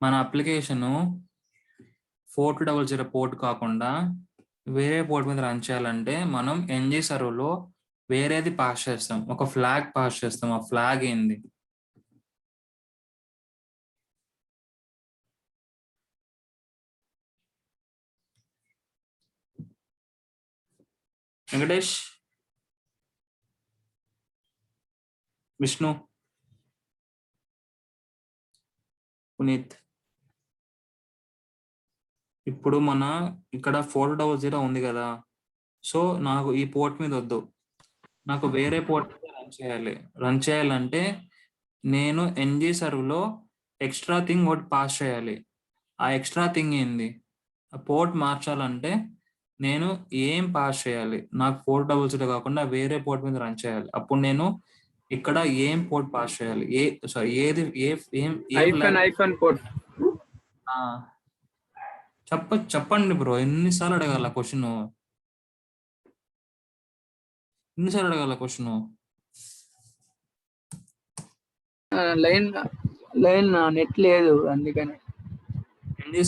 [SPEAKER 2] మన అప్లికేషన్ 4200 పోర్ట్ కాకుండా వేరే పోర్ట్ మీద రన్ చేయాలంటే మనం ఎన్జీ సర్వర్లో వేరేది పాస్ చేస్తాం, ఒక ఫ్లాగ్ పాస్ చేస్తాం. ఆ ఫ్లాగ్ ఏంది? వెంకటేష్, విష్ణు, పునీత్, ఇప్పుడు మన ఇక్కడ 400 ఉంది కదా, సో నాకు ఈ పోర్ట్ మీద వద్దు, నాకు వేరే పోర్ట్ మీద రన్ చేయాలంటే నేను ఎన్జీ సర్వ్లో ఎక్స్ట్రా థింగ్ ఒకటి పాస్ చేయాలి. ఆ ఎక్స్ట్రా థింగ్ ఏంది? ఆ పోర్ట్ మార్చాలంటే నేను ఏం పాస్ చేయాలి? నాకు 400 కాకుండా వేరే పోర్ట్ మీద రన్ చేయాలి. అప్పుడు నేను ఇక్కడ ఏం పోర్ట్ పాస్ చేయాలి?
[SPEAKER 3] IPhone port.
[SPEAKER 2] చెప్పండి బ్రో, ఎన్నిసార్లు అడగాల క్వశ్చన్?
[SPEAKER 3] లైన్ నెట్ లేదు అందుకని.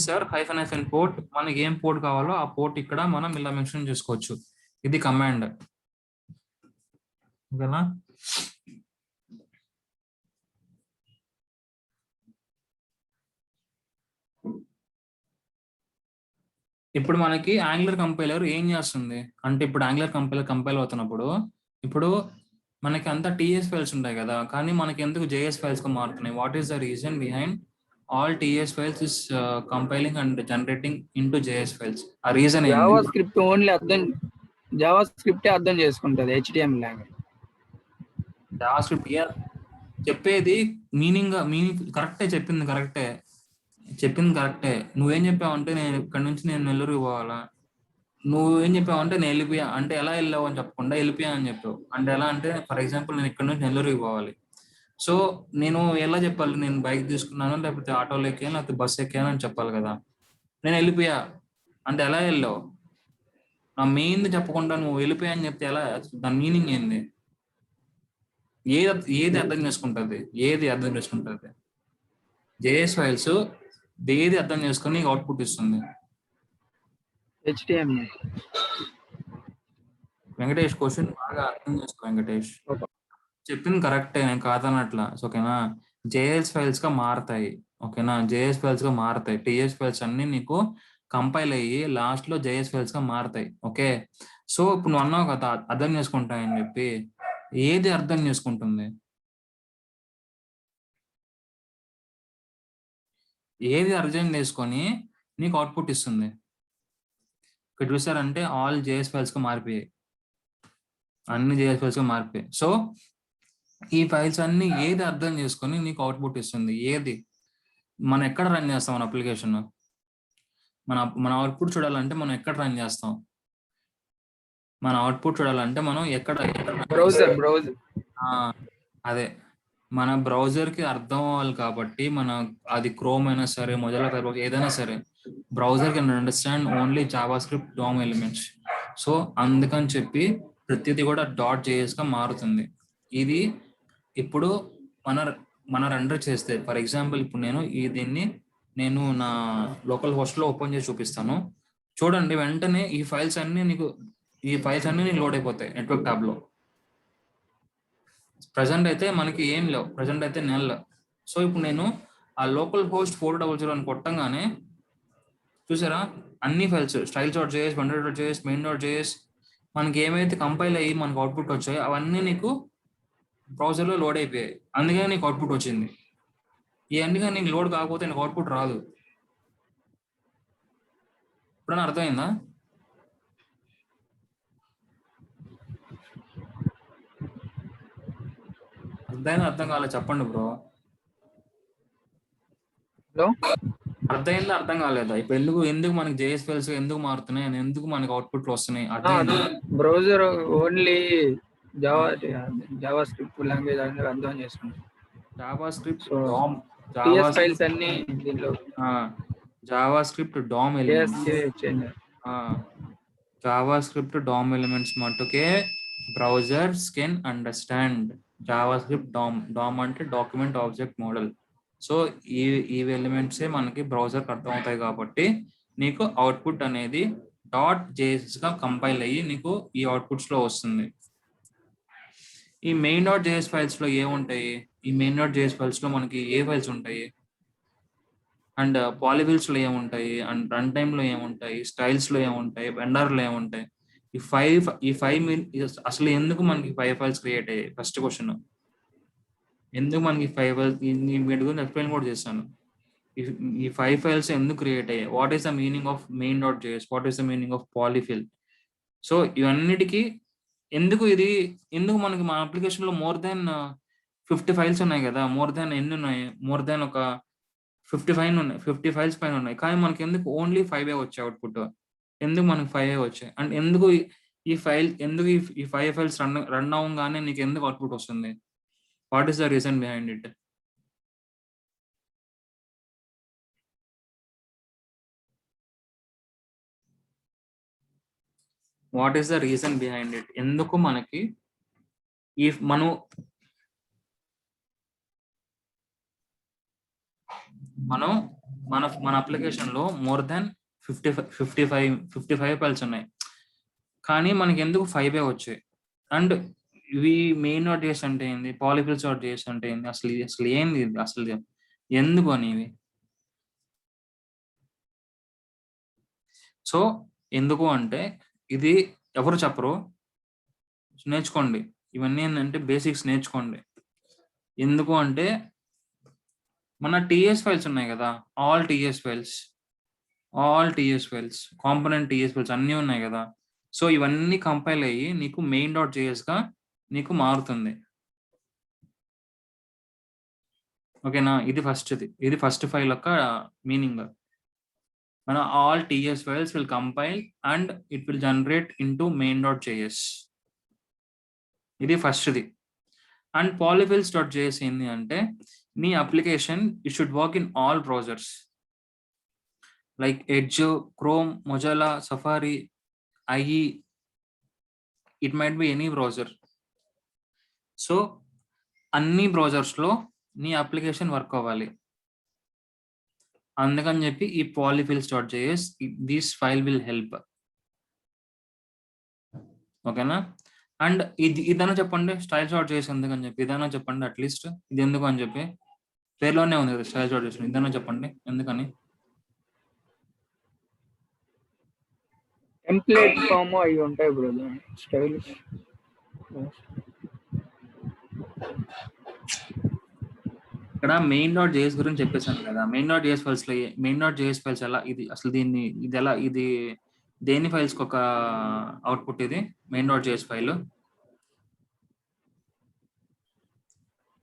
[SPEAKER 2] సార్ హైఫన్ పోర్ట్, మనకి ఏం పోర్ట్ కావాలో ఆ పోర్ట్ ఇక్కడ మనం ఇలా మెన్షన్ చేసుకోవచ్చు. ఇది కమాండ్, ఓకేనా? ఇప్పుడు మనకి యాంగులర్ కంపైలర్ ఏం చేస్తుంది అంటే, ఇప్పుడు యాంగులర్ కంపైల్ అవుతున్నప్పుడు ఇప్పుడు మనకి అంతా టీఎస్ ఫైల్స్ ఉంటాయి కదా, కానీ మనకి ఎందుకు జేఎస్ ఫైల్స్ గా మారుతున్నాయి? What is the reason behind all TS files is compiling and generating into JS files? ఆ రీజన్ ఏంటి?
[SPEAKER 3] జావా స్క్రిప్ట్ అర్థం చేసుకుంటది హెచ్టిఎంఎల్ లాంగ్వేజ్.
[SPEAKER 2] జావా స్క్రిప్ట్ చెప్పేది మీనింగ్ కరెక్టే, చెప్పింది కరెక్టే. నువ్వేం చెప్పావంటే నేను ఇక్కడ నుంచి నెల్లూరుకి పోవాలా, నువ్వేం చెప్పావంటే నేను వెళ్ళిపోయా అంటే ఎలా వెళ్ళావు అని చెప్పకుండా వెళ్ళిపోయా అని చెప్పావు. అంటే ఎలా అంటే, ఫర్ ఎగ్జాంపుల్ నేను ఇక్కడ నుంచి నెల్లూరుకి పోవాలి, సో నేను ఎలా చెప్పాలి? నేను బైక్ తీసుకున్నాను, లేకపోతే ఆటోలో ఎక్కాను, లేకపోతే బస్సు ఎక్కాను అని చెప్పాలి కదా. నేను వెళ్ళిపోయా అంటే ఎలా వెళ్ళావు? నా మెయిన్ చెప్పకుండా నువ్వు వెళ్ళిపోయా అని చెప్తే ఎలా? దాని మీనింగ్ ఏంది? ఏది అర్థం చేసుకుంటుంది? జేఎస్ ఫైల్స్ ఏది అర్థం చేసుకుని అవుట్పుట్ ఇస్తుంది?
[SPEAKER 3] హెచ్టిఎంఎల్.
[SPEAKER 2] వెంకటేష్, క్వశ్చన్ బాగా అర్థం చేసుకో వెంకటేష్. చెప్పింది కరెక్టే, నేను కాదనట్లా, ఓకేనా? జేఎస్ ఫైల్స్ గా మారతాయి, ఓకేనా? జేఎస్ ఫైల్స్ గా మారతాయి. టీఎస్ ఫైల్స్ అన్ని నీకు కంపైల్ అయ్యి లాస్ట్ లో జేఎస్ ఫైల్స్ గా మారతాయి, ఓకే? సో ఇప్పుడు నువ్వు అన్నావు కదా అర్థం చేసుకుంటాయని చెప్పి, ఏది అర్థం చేసుకుంటుంది? ఏది అర్థం చేసుకొని నీకు అవుట్పుట్ ఇస్తుంది? ఇక్కడ చూసారంటే ఆల్ జేఎస్ ఫైల్స్ గా మారిపోయాయి, అన్ని జేఎస్ ఫైల్స్ గా మారిపోయాయి. సో ఈ ఫైల్స్ అన్ని ఏది అర్థం చేసుకొని నీకు అవుట్పుట్ ఇస్తుంది? ఏది? మనం ఎక్కడ రన్ చేస్తాం మన అప్లికేషన్? మన అవుట్పుట్ చూడాలంటే మనం ఎక్కడ రన్ చేస్తాం? మన అవుట్పుట్ చూడాలంటే మనం ఎక్కడ
[SPEAKER 3] బ్రౌజర్.
[SPEAKER 2] అదే మన బ్రౌజర్ కి అర్థం అవ్వాలి కాబట్టి మన అది క్రోమ్ అయినా సరే, మొజాలా ఫైర్ఫాక్స్ ఏదైనా సరే, browser can understand only JavaScript DOM elements. So అందుకని చెప్పి ప్రతిదీ కూడా .js గా మారుతుంది. ఇది ఇప్పుడు మన రెండర్ చేస్తే, ఫర్ ఎగ్జాంపుల్ ఇప్పుడు దీన్ని నేను నా లోకల్ హోస్ట్ లో ఓపెన్ చేసి చూపిస్తాను, చూడండి. వెంటనే ఈ ఫైల్స్ అన్ని నీకు లోడ్ అయిపోతాయి నెట్వర్క్ ట్యాబ్ లో. ప్రజెంట్ అయితే మనకి ఏం లేవు, ప్రజెంట్ అయితే నెల. సో ఇప్పుడు నేను ఆ లోకల్ హోస్ట్ 400 అని కొట్టంగానే చూసారా, అన్ని ఫైల్స్ styles.js, vendor.js, main.js మనకి ఏమైతే కంపైల్ అయ్యి మనకు అవుట్పుట్ వచ్చాయో అవన్నీ నీకు బ్రౌజర్ లో లోడ్ అయిపోయాయి. అందుకని నీకు అవుట్పుట్ వచ్చింది. ఇవన్నీ నీకు లోడ్ కాకపోతే నీకు అవుట్పుట్ రాదు. ఇప్పుడన్నా అర్థమైందా? అర్థం కాలేదు చెప్పండి బ్రో. అర్థమైందా? అర్థం కాలేదా? ఇప్పుడు ఎందుకు మనకి జేఎస్ ఫైల్స్ ఎందుకు మారుతున్నాయి అని, ఎందుకు మనకి అవుట్పుట్లు వస్తున్నాయి?
[SPEAKER 3] Browser only JavaScript language అనేది అర్థం చేసుకుంటాం.
[SPEAKER 2] జావా స్క్రిప్ట్
[SPEAKER 3] ఫైల్స్ అన్ని దీనిలో
[SPEAKER 2] JavaScript DOM elements JavaScript DOM elements మట్టుకే browsers can understand. JavaScript DOM అంటే డాక్యుమెంట్ ఆబ్జెక్ట్ మోడల్. సో ఈ ఎలిమెంట్సే మనకి బ్రౌజర్కి అర్థమవుతాయి కాబట్టి నీకు అవుట్పుట్ అనేది .js గా కంపైల్ అయ్యి నీకు ఈ అవుట్పుట్స్ లో వస్తుంది. ఈ main.js ఫైల్స్ లో ఏముంటాయి? ఈ main.js ఫైల్స్ లో మనకి ఏ ఫైల్స్ ఉంటాయి? అండ్ పాలిఫిల్స్ లో ఏముంటాయి? అండ్ రన్ టైమ్ లో ఏముంటాయి? స్టైల్స్ లో ఏముంటాయి? వెండర్ లో ఏముంటాయి? ఈ ఫైవ్ అసలు ఎందుకు మనకి 5 ఫైల్స్ క్రియేట్ అయ్యాయి? ఫస్ట్ క్వశ్చన్, ఎందుకు మనకి 5 ఫైల్స్? వీటి గురించి ఎక్స్ప్లెయిన్ కూడా చేశాను. ఈ 5 ఫైల్స్ ఎందుకు క్రియేట్ అయ్యాయి? What is the meaning of main.js? What is the meaning of polyfill? So ఇవన్నిటికీ ఎందుకు మనకి మా అప్లికేషన్ లో మోర్ దెన్ 50 ఫైల్స్ ఉన్నాయి కదా, మోర్ దెన్ ఎన్ని ఉన్నాయి? మోర్ దెన్ ఒక 55 ఉన్నాయి, 50 ఫైల్స్ పైన ఉన్నాయి. కానీ మనకి ఎందుకు ఓన్లీ 5 వచ్చాయి అవుట్పుట్? ఎందుకు మనకి 5 వచ్చాయి? అండ్ ఎందుకు ఈ 5 ఫైల్స్ రన్ అవ్వగానే నీకు ఎందుకు అవుట్పుట్ వస్తుంది? What is the reason behind it? What is the reason behind it? ఎందుకు మనకి మన అప్లికేషన్ లో మోర్ దాన్ 55 ఫైల్స్ ఉన్నాయి, కానీ మనకి ఎందుకు 5 వచ్చాయి? అండ్ ఇవి main.js అంటే ఏంది? polyfills.js అంటే ఏంది? అసలు ఏంది ఇది? అసలు ఎందుకు అనేవి? సో ఎందుకు అంటే ఇది ఎవరు చెప్పరు, నేర్చుకోండి. ఇవన్నీ ఏంటంటే బేసిక్స్ నేర్చుకోండి. ఎందుకు అంటే మన టీఎస్ ఫైల్స్ ఉన్నాయి కదా, all TS files, component TS files అన్నీ ఉన్నాయి కదా. సో ఇవన్నీ కంపైల్ అయ్యి నీకు main.js గా నీకు మారుతుంది. ఓకేనా? ఇది ఫస్ట్ ఫైల్ యొక్క మీనింగ్. మన all TS files will compile and it will generate into main.js. ఇది ఫస్ట్ది. అండ్ polyfills.js ఏంది అంటే నీ application it should work in all browsers like Edge, Chrome, Mozilla, Safari, IE. It might be any browser. So అన్ని browsers లో నీ application work అవ్వాలి. అందుకని చెప్పి ఈ polyfills.js this file will help. ఓకేనా? అండ్ ఇదన్నా చెప్పండి, styles.js ఎందుకని చెప్పి ఇదన్నా చెప్పండి. అట్లీస్ట్ ఇది ఎందుకు అని చెప్పి పేర్లోనే ఉంది కదా styles.js. ఇదన్నా చెప్పండి ఎందుకని.
[SPEAKER 3] టెంప్లెట్ ఫామ్ అవి ఉంటాయి బ్రదర్, స్టైల్స్.
[SPEAKER 2] ఇక్కడ main.js గురించి చెప్పేసాను కదా. main.js ఫైల్స్ లో main.js ఫైల్స్ ఎలా ఇది అసలు ఇది దేని ఫైల్స్ కి ఒక అవుట్పుట్? ఇది main.js ఫైల్.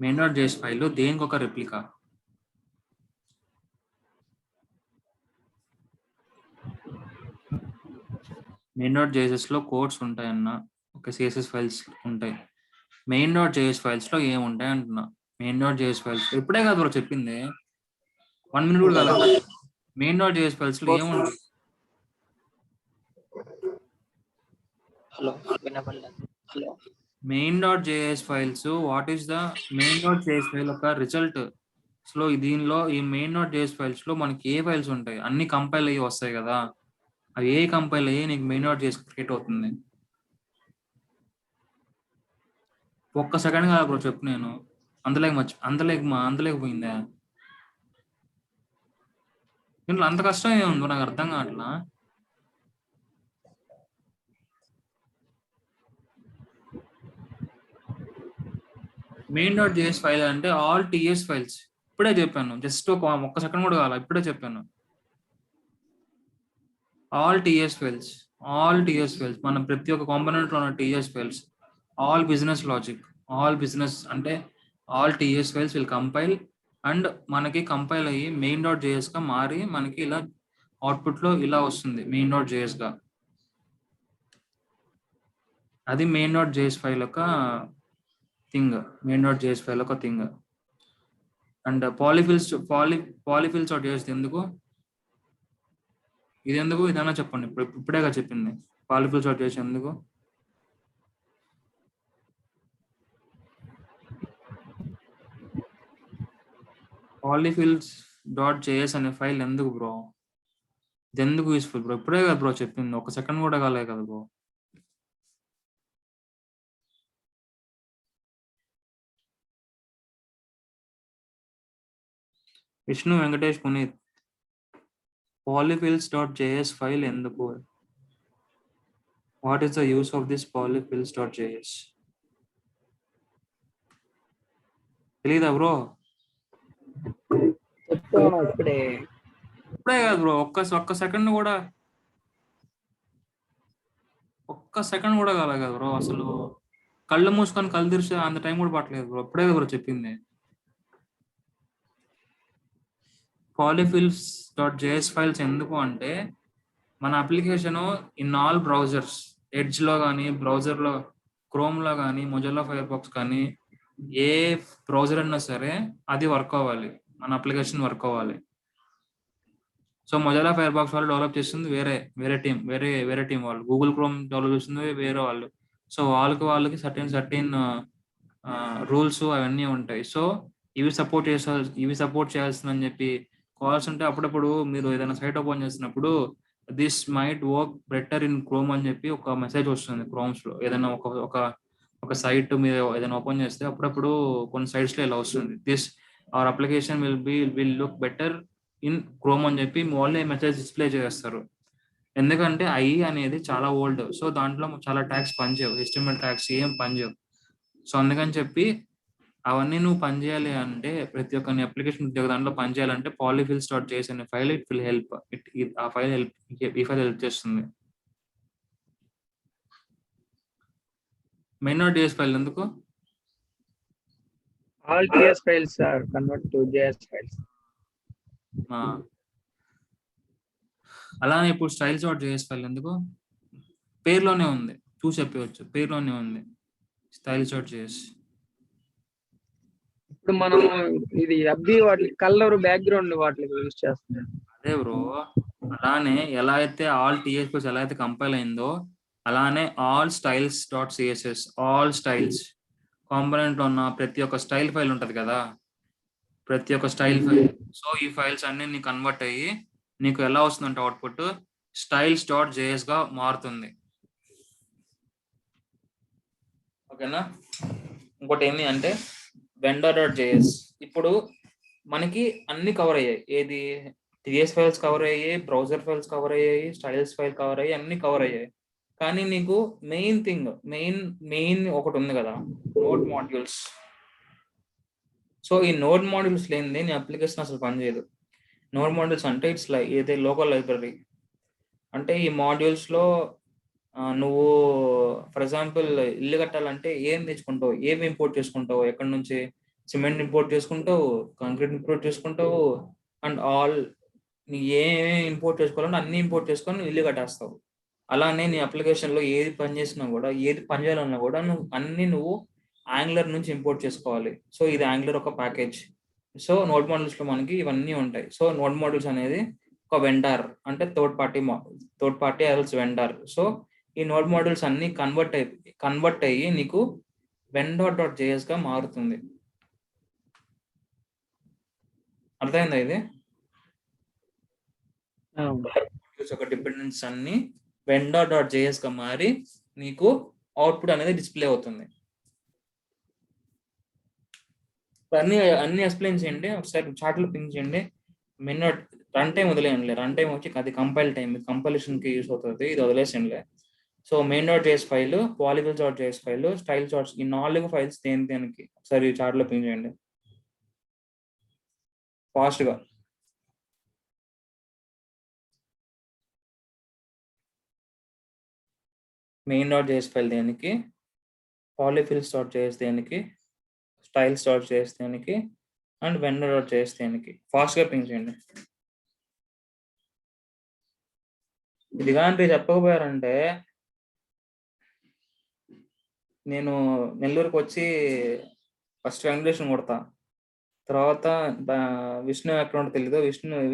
[SPEAKER 2] main.js ఫైల్ దేనికి ఒక రెప్లికా? main.js లో కోడ్స్ ఉంటాయన్న, ఒక CSS ఫైల్స్ ఉంటాయి. main.js ఫైల్స్ లో ఏముంటాయి అంటున్నా. main.js ఫైల్స్ ఇప్పుడే కాదు బ్రో చెప్పింది, 1 minute కూడా కాదు. main.js ఫైల్స్ లో ఏముంటాయి?
[SPEAKER 4] హలో వినపడలేదు. Hello
[SPEAKER 2] main.js files, what is the main.js file ఒక రిజల్ట్. సో దీనిలో ఈ main.js ఫైల్స్ లో మనకి ఏ ఫైల్స్ ఉంటాయి? అన్ని కంపైల్ అయ్యి వస్తాయి కదా. అవి ఏ కంపైల్ అయ్యి నీకు main.js క్రియేట్ అవుతుంది? ఒక్క సెకండ్ కాదు బ్రో చెప్పు. నేను అందులేకపోయిందా? దీంట్లో అంత కష్టం ఏముందో నాకు అర్థం కావట్లా. main.js ఫైల్ అంటే ఆల్ టీఎస్ ఫైల్స్. ఇప్పుడే చెప్పాను, జస్ట్ ఒక్క సెకండ్ కూడా కావాలి, ఇప్పుడే చెప్పాను. ఆల్ టీఎస్ ఫైల్స్ మనం ప్రతి ఒక్క కాంపోనెంట్ లో ఉన్న TS files, all business logic, all business అంటే all TS files will compile and మనకి కంపైల్ అయ్యి main.js గా మారి మనకి ఇలా అవుట్పుట్ లో ఇలా వస్తుంది main.js గా. అది main.js ఫైల్ యొక్క థింగ్. అండ్ polyfills.js ఎందుకు? ఇది ఎందుకు? ఇదన్నా చెప్పండి. ఇప్పుడేగా చెప్పింది. పాలిఫిల్ స్టార్ట్ చేసి ఎందుకు? పాలిఫిల్స్ డాట్ జేఎస్ అనే ఫైల్ ఎందుకు బ్రో? ఇది ఎందుకు యూస్ఫుల్ బ్రో? ఇప్పుడే కదా బ్రో చెప్పింది, ఒక సెకండ్ కూడా కాలేదు కదా bro. Vishnu Venkatesh Puneet, polyfills dot JS file ఎందుకు? What is the use of this polyfills dot JS? తెలీదా బ్రో?
[SPEAKER 3] చెప్తాను ఇప్పుడే.
[SPEAKER 2] ఇప్పుడే కాదు బ్రో, ఒక్క సెకండ్ కూడా కాలేదు కదా బ్రో. అసలు కళ్ళు మూసుకొని కళ్ళు తెరిచి అంత టైం కూడా పట్టలేదు బ్రో. ఇప్పుడే బ్రో చెప్పింది. పాలిఫిల్స్ డాట్ జేఎస్ ఫైల్స్ ఎందుకు అంటే, మన అప్లికేషన్ ఇన్ ఆల్ బ్రౌజర్స్, ఎడ్జ్లో కానీ, బ్రౌజర్లో క్రోమ్లో కానీ, మొజిల్లా ఫైర్ బాక్స్ కానీ, ఏ బ్రౌజర్ అయినా సరే అది వర్క్ అవ్వాలి, మన అప్లికేషన్ వర్క్ అవ్వాలి. సో మొజిల్లా ఫైర్ బాక్స్ వాళ్ళు డెవలప్ చేస్తుంది వేరే టీం వాళ్ళు, గూగుల్ క్రోమ్ డెవలప్ చేస్తుంది వేరే వాళ్ళు. సో వాళ్ళకి సర్టెన్ రూల్స్ అవన్నీ ఉంటాయి. సో ఇవి సపోర్ట్ చేయాల్సిందని చెప్పి కావాల్సి ఉంటే అప్పుడప్పుడు మీరు ఏదైనా సైట్ ఓపెన్ చేసినప్పుడు this might work better in Chrome అని చెప్పి ఒక మెసేజ్ వస్తుంది క్రోమ్స్ లో. ఏదైనా ఒక సైట్ మీరు ఏదైనా ఓపెన్ చేస్తే అప్పుడప్పుడు కొన్ని సైట్స్ లో ఇలా వస్తుంది, this our application will look better in Chrome అని చెప్పి వాళ్ళే మెసేజ్ డిస్ప్లే చేస్తారు. ఎందుకంటే ఐ అనేది చాలా ఓల్డ్, సో దాంట్లో చాలా ట్యాగ్స్ పనిచేయవు, HTML ట్యాగ్స్ ఏం పనిచేయవు. సో అందుకని చెప్పి అవన్నీ నువ్వు పనిచేయాలి అంటే, ప్రతి ఒక్క అప్లికేషన్ దాంట్లో పనిచేయాలంటే పాలిఫిల్స్ డాట్ జేఎస్ అనే ఫైల్ ఇట్ విల్ హెల్ప్. ఈ ఫైల్ హెల్ప్ చేస్తుంది. మెయిన్ డాట్ జేఎస్ ఫైల్ ఎందుకు?
[SPEAKER 3] All TS files are converted to JS files.
[SPEAKER 2] అలానే ఇప్పుడు స్టైల్స్ డాట్ జేఎస్ ఫైల్ ఎందుకు? పేరులోనే ఉంది, చూసి చెప్పవచ్చు, పేరులోనే ఉంది స్టైల్స్ డాట్ జేఎస్.
[SPEAKER 3] ఇప్పుడు మనం ఇది అబ్బి వాటికి కలర్ బ్యాక్గ్రౌండ్ వాటికి యూజ్ చేస్తున్నాం.
[SPEAKER 2] అదే బ్రో, అలానే ఎలా అయితే ఆల్ టీఎస్ ఎలా అయితే కంపైల్ అయిందో, అలానే all styles dot CSS, all styles component ఉన్న ప్రతి ఒక్క స్టైల్ ఫైల్ ఉంటది కదా, ప్రతి ఒక్క స్టైల్ ఫైల్. సో ఈ ఫైల్స్ అన్ని నీకు కన్వర్ట్ అయ్యి నీకు ఎలా వస్తుందంటే అవుట్పుట్ స్టైల్స్ డాట్ జేఎస్ గా మారుతుంది. ఓకేనా? ఇంకోటి ఏంటి అంటే వెండర్ డాట్ జేఎస్. ఇప్పుడు మనకి అన్ని కవర్ అయ్యాయి, ఏది టీఎస్ ఫైల్స్ కవర్ అయ్యాయి, బ్రౌజర్ ఫైల్స్ కవర్ అయ్యాయి, స్టైల్స్ ఫైల్ కవర్ అయ్యాయి, అన్ని కవర్ అయ్యాయి. కానీ నీకు మెయిన్ ఒకటి ఉంది కదా, నోడ్ మాడ్యూల్స్. సో ఈ నోడ్ మాడ్యూల్స్ లేనిది నీ అప్లికేషన్ అసలు పనిచేయదు. నోడ్ మాడ్యూల్స్ అంటే ఇట్స్ లైక్ ఏదే లోకల్ లైబ్రరీ. అంటే ఈ మాడ్యూల్స్ లో నువ్వు ఫర్ ఎగ్జాంపుల్ ఇల్లు కట్టాలంటే ఏం తెచ్చుకుంటావు, ఏమి ఇంపోర్ట్ చేసుకుంటావు, ఎక్కడి నుంచి సిమెంట్ ఇంపోర్ట్ చేసుకుంటావు, కాంక్రీట్ ఇంపోర్ట్ చేసుకుంటావు, అండ్ ఆల్ నీ ఏమేమి ఇంపోర్ట్ చేసుకోవాలంటే అన్ని ఇంపోర్ట్ చేసుకొని ఇల్లు కట్టేస్తావు. అలానే నీ అప్లికేషన్లో ఏది పని చేసినా కూడా, ఏది పని చేయాలన్నా కూడా నువ్వు యాంగులర్ నుంచి ఇంపోర్ట్ చేసుకోవాలి. సో ఇది యాంగులర్ ఒక ప్యాకేజ్. సో నోడ్ మాడ్యూల్స్ లో మనకి ఇవన్నీ ఉంటాయి. సో నోడ్ మాడ్యూల్స్ అనేది ఒక వెండర్, అంటే third party else vendor. So ఈ నోడ్ మాడ్యూల్స్ అన్ని కన్వర్ట్ అయ్యి నీకు వెండర్ డాట్ జేఎస్ గా మారుతుంది. అర్థమైందా? ఇది ఒక డిపెండెన్స్ అన్ని వెండర్ డాట్ జేఎస్ గా మారి నీకు అవుట్పుట్ అనేది డిస్ప్లే అవుతుంది. అన్ని ఎక్స్ప్లెయిన్ చేయండి ఒకసారి, చార్ట్లో పింక్ చేయండి. మెయిన్ రన్ టైం వదిలేయండి, రన్ టైం వచ్చి అది కంపైల్ టైం, కంపైలేషన్ కి యూస్ అవుతుంది, ఇది వదిలేసండి. So main dot JS file, polyfills dot JS file, styles dot, ఈ 4 ఫైల్స్ దేనికి ఒకసారి చార్ట్లో పింక్ చేయండి ఫాస్ట్ గా. మెయిన్ డాట్ జేఎస్ ఫైల్ దేనికి, పాలిఫిల్స్ డాట్ జేఎస్ దేనికి, స్టైల్స్ డాట్ జేఎస్ దేనికి, అండ్ వెండర్ డాట్ జేఎస్ దేనికి, ఫాస్ట్ గా పింక్ చేయండి. ఇది కానీ చెప్పకపోయారంటే నేను నెల్లూరుకి వచ్చి ఫస్ట్ వెంకటేశ్వరం కొడతా, తర్వాత విష్ణు ఎక్కడ ఉంటే తెలీదు,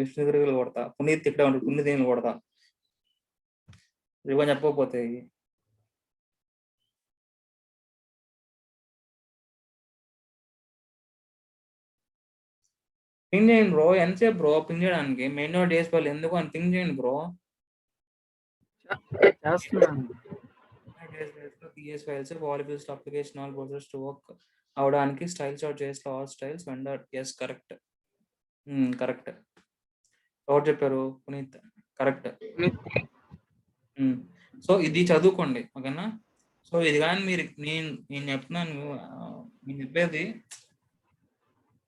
[SPEAKER 2] విష్ణు దగ్గర కొడతా, పునీత్ ఇక్కడ ఉంటుంది, పునీత్ కొడతా. రివన్ చెప్పకపోతే పింగ్ చేయండి బ్రో. ఎంతసేపు బ్రో పింగ్ చేయడానికి? మెయిన్ నోట్ చేసుకోవాలి ఎందుకు అని పింగ్ చేయండి బ్రో.
[SPEAKER 3] చేస్తున్నాను.
[SPEAKER 2] PS files, valuables application, all browsers to work అవడానికి స్టైల్స్ అవుట్ చేసి all styles vendor. Yes correct correct. ఎవరు చెప్పారు? పునీత్. కరెక్ట్. సో ఇది చదువుకోండి ఓకేనా. సో ఇది కానీ మీరు నేను చెప్తున్నాను, నేను చెప్పేది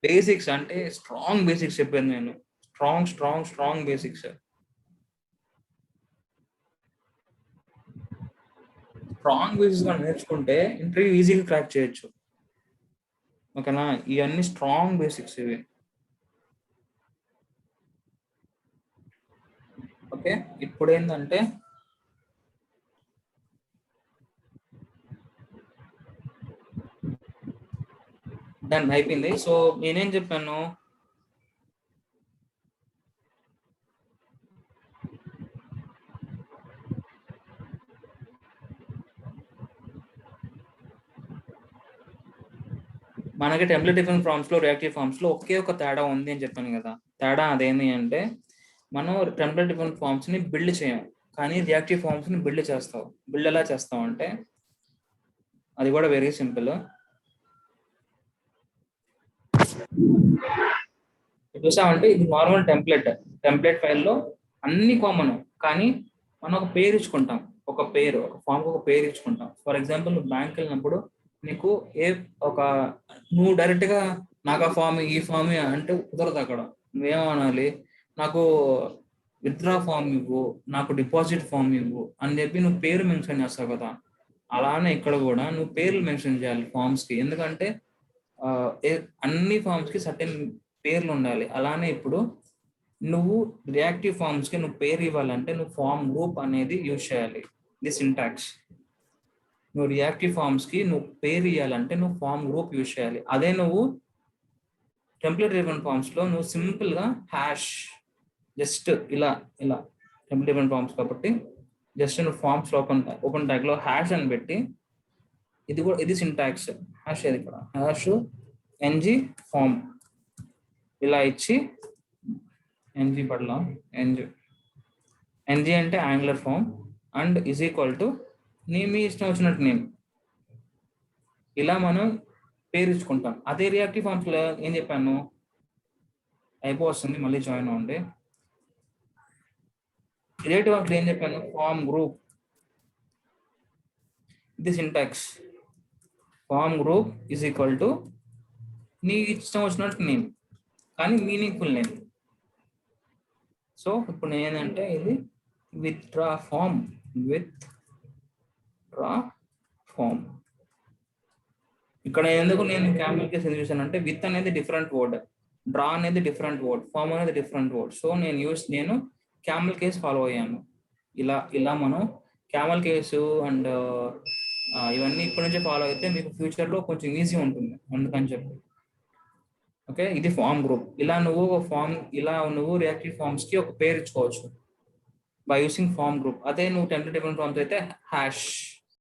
[SPEAKER 2] బేసిక్స్ అంటే స్ట్రాంగ్ బేసిక్స్ చెప్పాను నేను. Strong basics. స్ట్రాంగ్ బేసిక్స్ గా నేర్చుకుంటే ఇంటర్వ్యూ ఈజీగా క్రాక్ చేయొచ్చు ఓకేనా. ఇవన్నీ స్ట్రాంగ్ బేసిక్స్ ఇవి. ఓకే ఇప్పుడు ఏంటంటే దాన్ని అయిపోయింది. సో నేనేం చెప్పాను, మనకి టెంప్లెట్ డిఫరెంట్ ఫార్మ్స్ లో రియాక్టివ్ ఫార్మ్స్ లో ఒకే ఒక తేడా ఉంది అని చెప్పాను కదా. తేడా అదేంటి అంటే మనం టెంప్లెట్ డిఫరెంట్ ఫార్మ్స్ ని బిల్డ్ చేయం, కానీ రియాక్టివ్ ఫార్మ్స్ ని బిల్డ్ చేస్తావు. బిల్డ్ ఎలా చేస్తావు అంటే అది కూడా వెరీ సింపుల్. చూసామంటే ఇది నార్మల్ టెంప్లెట్ ఫైల్లో అన్ని కామన్, కానీ మనం ఒక పేరు ఇచ్చుకుంటాం. ఒక ఫామ్ ఒక పేరు ఇచ్చుకుంటాం. ఫర్ ఎగ్జాంపుల్ నువ్వు బ్యాంక్ వెళ్ళినప్పుడు నీకు నువ్వు డైరెక్ట్ గా నాకు ఆ ఫామ్ ఈ ఫామ్ అంటే కుదరదు. అక్కడ నువ్వేమనాలి, నాకు విత్డ్రా ఫామ్ ఇవ్వు, నాకు డిపాజిట్ ఫామ్ ఇవ్వు అని చెప్పి నువ్వు పేరు మెన్షన్ చేస్తావు కదా. అలానే ఇక్కడ కూడా నువ్వు పేర్లు మెన్షన్ చేయాలి ఫామ్స్ కి, ఎందుకంటే అన్ని ఫామ్స్ కి సర్టెన్ పేర్లు ఉండాలి. అలానే ఇప్పుడు నువ్వు రియాక్టివ్ ఫార్మ్స్ కి నువ్వు పేరు ఇవ్వాలంటే నువ్వు ఫామ్ గ్రూప్ అనేది యూజ్ చేయాలి. ఇది సింటాక్స్. నువ్వు రియాక్టివ్ ఫార్మ్స్ కి నువ్వు పేరు ఇవ్వాలంటే నువ్వు ఫామ్ గ్రూప్ యూజ్ చేయాలి. అదే నువ్వు టెంప్లెట్ డ్రివెన్ ఫార్మ్స్ లో నువ్వు సింపుల్ గా హ్యాష్ జస్ట్ ఇలా టెంప్లెట్ డ్రివెన్ ఫార్మ్స్ కాబట్టి జస్ట్ నువ్వు ఫార్మ్స్ లో ఓపెన్ ట్యాగ్ లో హ్యాష్ అని పెట్టి, ఇది సింటాక్స్. హ్యాష్ ఏది ఇక్కడ హ్యాష్ ఎన్జీ ఫామ్ ఇలా ఇచ్చి ఎన్జీ పడలా ఎన్జీ అంటే Angular form and is equal to మీ ఇష్టం వచ్చినట్టు నేమ్ ఇలా మనం పేరు ఇచ్చుకుంటాం. అదే రియాక్టివ్ ఫార్మ్స్ లో ఏం చెప్పాను అయిపోతుంది, మళ్ళీ జాయిన్ అవ్వండి. రిలేటివ్ ఫార్మ్స్ ఏం చెప్పాను, ఫామ్ గ్రూప్. ఇది syntax. Form group is equal to నీ ఇష్టం వచ్చినట్టు నేమ్, కానీ మీనింగ్ఫుల్ నేమ్. సో ఇప్పుడు ఏంటంటే ఇది విత్డ్రా ఫామ్. ఇక్కడ ఎందుకు నేను క్యామెల్ కేస్ ఎందుకు చూసాను అంటే విత్ అనేది డిఫరెంట్ వర్డ్, డ్రా అనేది డిఫరెంట్ వర్డ్, ఫామ్ అనేది డిఫరెంట్ వర్డ్. సో నేను క్యామెల్ కేస్ ఫాలో అయ్యాను. ఇలా మనం క్యామెల్ కేసు అండ్ ఇవన్నీ ఇప్పటి నుంచే ఫాలో అయితే మీకు ఫ్యూచర్ లో కొంచెం ఈజీ ఉంటుంది అందుకని చెప్పి. ఓకే ఇది ఫామ్ గ్రూప్. ఇలా నువ్వు రియాక్టివ్ ఫార్మ్స్ కి ఒక పేరు ఇచ్చుకోవచ్చు బై యూసింగ్ ఫామ్ గ్రూప్. అదే నువ్వు టెంప్లెట్ డిఫరెంట్ ఫార్మ్స్ అయితే హ్యాష్